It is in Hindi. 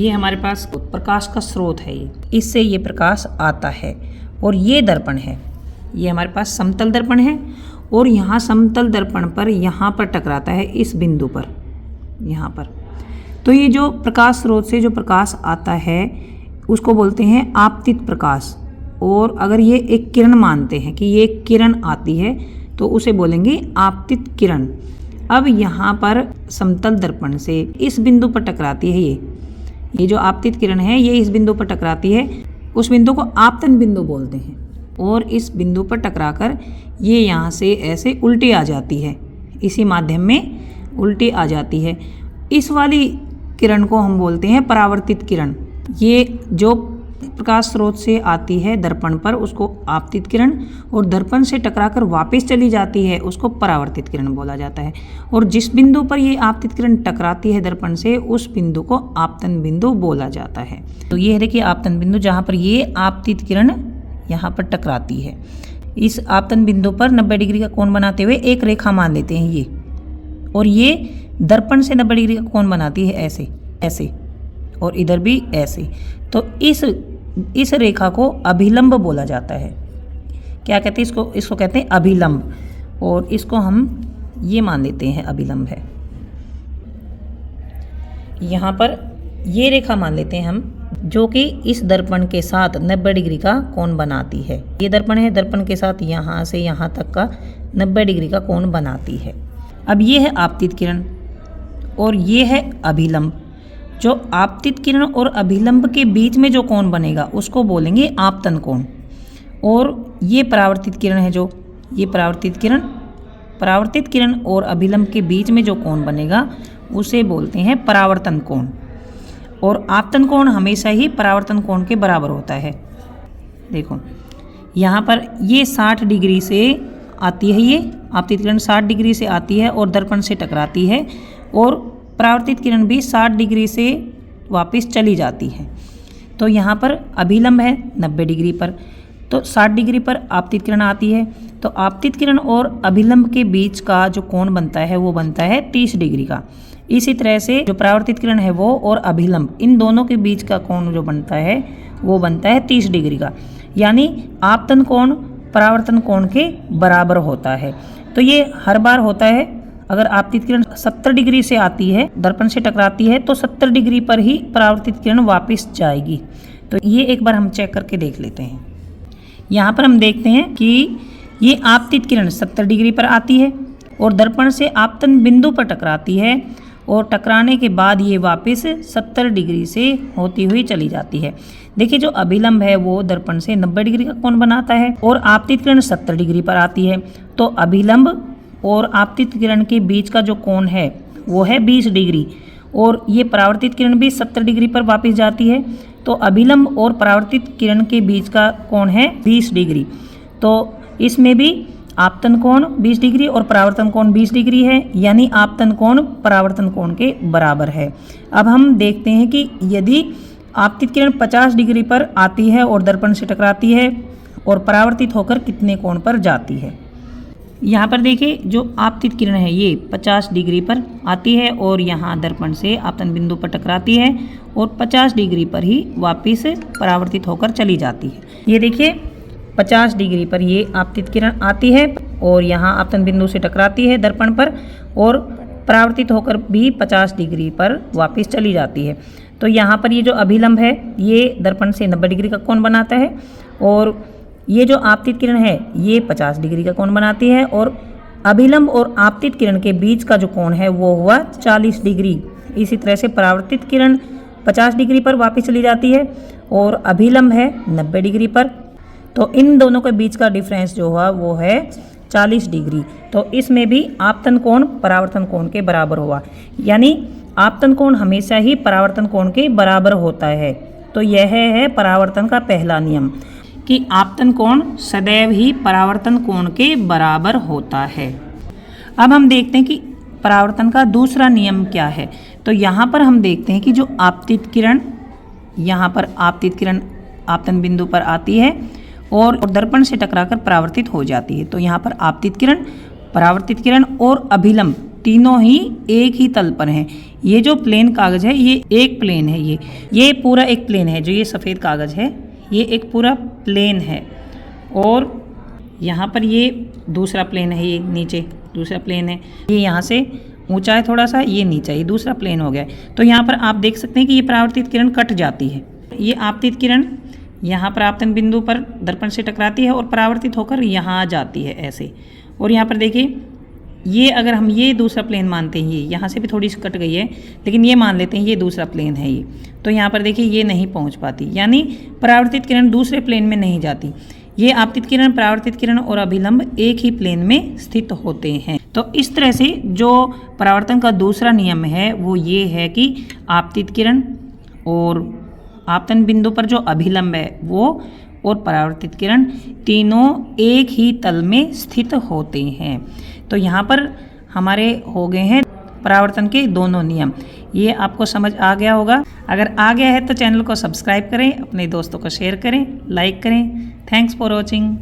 ये हमारे पास प्रकाश का स्रोत है, ये इससे ये प्रकाश आता है और ये दर्पण है, ये हमारे पास समतल दर्पण है और यहाँ समतल दर्पण पर यहाँ पर टकराता है इस बिंदु पर, यहाँ पर। तो ये जो प्रकाश स्रोत से जो प्रकाश आता है उसको बोलते हैं आपतित प्रकाश। और अगर ये एक किरण मानते हैं कि ये एक किरण आती है तो उसे बोलेंगे आपतित किरण। अब यहाँ पर समतल दर्पण से इस बिंदु पर टकराती है, ये जो आपतित किरण है ये इस बिंदु पर टकराती है, उस बिंदु को आपतन बिंदु बोलते हैं। और इस बिंदु पर टकराकर ये यहाँ से ऐसे उल्टी आ जाती है, इसी माध्यम में उल्टी आ जाती है। इस वाली किरण को हम बोलते हैं परावर्तित किरण। ये जो प्रकाश स्रोत से आती है दर्पण पर उसको आपतित किरण, और दर्पण से टकराकर वापस चली जाती है उसको परावर्तित किरण बोला जाता है। और जिस बिंदु पर ये आपतित किरण टकराती है दर्पण से उस बिंदु को आपतन बिंदु बोला जाता है। तो ये है देखिए आपतन बिंदु, जहाँ पर ये आपतित किरण यहाँ पर टकराती है। इस आपतन बिंदु पर 90 डिग्री का कोण बनाते हुए एक रेखा मान लेते हैं ये, और ये दर्पण से 90 डिग्री का कोण बनाती है ऐसे ऐसे, और इधर भी ऐसे। तो इस रेखा को अभिलंब बोला जाता है। क्या कहते हैं इसको कहते हैं अभिलंब, और इसको हम ये मान लेते हैं अभिलंब है। यहाँ पर ये रेखा मान लेते हैं हम जो कि इस दर्पण के साथ 90 डिग्री का कोण बनाती है। ये दर्पण है, दर्पण के साथ यहाँ से यहाँ तक का 90 डिग्री का कोण बनाती है। अब ये है आपतित किरण और ये है अभिलंब। जो आपतित किरण और अभिलंब के बीच में जो कोण बनेगा उसको बोलेंगे आपतन कोण। और ये परावर्तित किरण है, जो ये परावर्तित किरण और अभिलंब के बीच में जो कोण बनेगा उसे बोलते हैं परावर्तन कोण। और आपतन कोण हमेशा ही परावर्तन कोण के बराबर होता है। देखो यहाँ पर ये 60 डिग्री से आती है, ये आपतित किरण 60 डिग्री से आती है और दर्पण से टकराती है, और परावर्तित किरण भी 60 डिग्री से वापस चली जाती है। तो यहाँ पर अभिलंब है 90 डिग्री पर, तो 60 डिग्री पर आपतित किरण आती है। तो आपतित किरण और अभिलंब के बीच का जो कोण बनता है वो बनता है 30 डिग्री का। इसी तरह से जो परावर्तित किरण है वो और अभिलंब, इन दोनों के बीच का कोण जो बनता है वो बनता है 30 डिग्री का। यानी आपतन कोण परावर्तन कोण के बराबर होता है। तो ये हर बार होता है। अगर आपतित किरण 70 डिग्री से आती है, दर्पण से टकराती है, तो 70 डिग्री पर ही परावर्तित किरण वापस जाएगी। तो ये एक बार हम चेक करके देख लेते हैं। यहाँ पर हम देखते हैं कि ये आपतित किरण 70 डिग्री पर आती है और दर्पण से आपतन बिंदु पर टकराती है, और टकराने के बाद ये वापस 70 डिग्री से होती हुई चली जाती है। देखिए जो अभिलंब है वो दर्पण से 90 डिग्री का कोण बनाता है और आपतित किरण 70 डिग्री पर आती है। तो अभिलंब और आपतित किरण के बीच का जो कोण है वो है 20 डिग्री, और ये परावर्तित किरण भी 70 डिग्री पर वापस जाती है। तो अभिलंब और परावर्तित किरण के बीच का कोण है 20 डिग्री। तो इसमें भी आपतन कोण 20 डिग्री और परावर्तन कोण 20 डिग्री है, यानी आपतन कोण परावर्तन कोण के बराबर है। अब हम देखते हैं कि यदि आपतित किरण 50 डिग्री पर आती है और दर्पण से टकराती है और परावर्तित होकर कितने कोण पर जाती है। यहाँ पर देखिए जो आपतित किरण है ये 50 डिग्री पर आती है और यहाँ दर्पण से आपतन बिंदु पर टकराती है और 50 डिग्री पर ही वापस परावर्तित होकर चली जाती है। ये देखिए 50 डिग्री पर ये आपतित किरण आती है और यहाँ आपतन बिंदु से टकराती है दर्पण पर, और परावर्तित होकर भी 50 डिग्री पर वापस चली जाती है। तो यहाँ पर ये जो अभिलंब है ये दर्पण से 90 डिग्री का कोण बनाता है, और ये जो आपतित किरण है ये 50 डिग्री का कोण बनाती है, और अभिलंब और आपतित किरण के बीच का जो कोण है वो हुआ 40 डिग्री। इसी तरह से परावर्तित किरण 50 डिग्री पर वापस चली जाती है और अभिलंब है 90 डिग्री पर। तो इन दोनों के बीच का डिफरेंस जो हुआ वो है 40 डिग्री। तो इसमें भी आपतन कोण परावर्तन कोण के बराबर हुआ, यानी आपतन कोण हमेशा ही परावर्तन कोण के बराबर होता है। तो यह है परावर्तन का पहला नियम कि आपतन कोण सदैव ही परावर्तन कोण के बराबर होता है। अब हम देखते हैं कि परावर्तन का दूसरा नियम क्या है। तो यहाँ पर हम देखते हैं कि जो आपतित किरण, यहाँ पर आपतित किरण आपतन बिंदु पर आती है और दर्पण से टकराकर परावर्तित हो जाती है। तो यहाँ पर आपतित किरण, परावर्तित किरण और अभिलंब तीनों ही एक ही तल पर हैं। ये जो प्लेन कागज़ है ये एक प्लेन है, ये पूरा एक प्लेन है। जो ये सफ़ेद कागज़ है ये एक पूरा प्लेन है, और यहाँ पर ये दूसरा प्लेन है, ये नीचे दूसरा प्लेन है। ये यहाँ से ऊंचा है थोड़ा सा, ये नीचा, ये दूसरा प्लेन हो गया है। तो यहाँ पर आप देख सकते हैं कि ये परावर्तित किरण कट जाती है। ये आपतित किरण यहाँ पर आपतन बिंदु पर दर्पण से टकराती है और परावर्तित होकर यहाँ जाती है ऐसे। और यहाँ पर देखिए, ये अगर हम ये दूसरा प्लेन मानते हैं, ये यहाँ से भी थोड़ी सी कट गई है, लेकिन ये मान लेते हैं ये दूसरा प्लेन है ये, तो यहाँ पर देखिए ये नहीं पहुँच पाती, यानी परावर्तित किरण दूसरे प्लेन में नहीं जाती। ये आपतित किरण, परावर्तित किरण और अभिलंब एक ही प्लेन में स्थित होते हैं। तो इस तरह से जो परावर्तन का दूसरा नियम है वो ये है कि आपतित किरण और आपतन बिंदु पर जो अभिलंब है वो और परावर्तित किरण तीनों एक ही तल में स्थित होते हैं। तो यहाँ पर हमारे हो गए हैं परावर्तन के दोनों नियम। ये आपको समझ आ गया होगा। अगर आ गया है तो चैनल को सब्सक्राइब करें, अपने दोस्तों को शेयर करें, लाइक करें। Thanks for watching.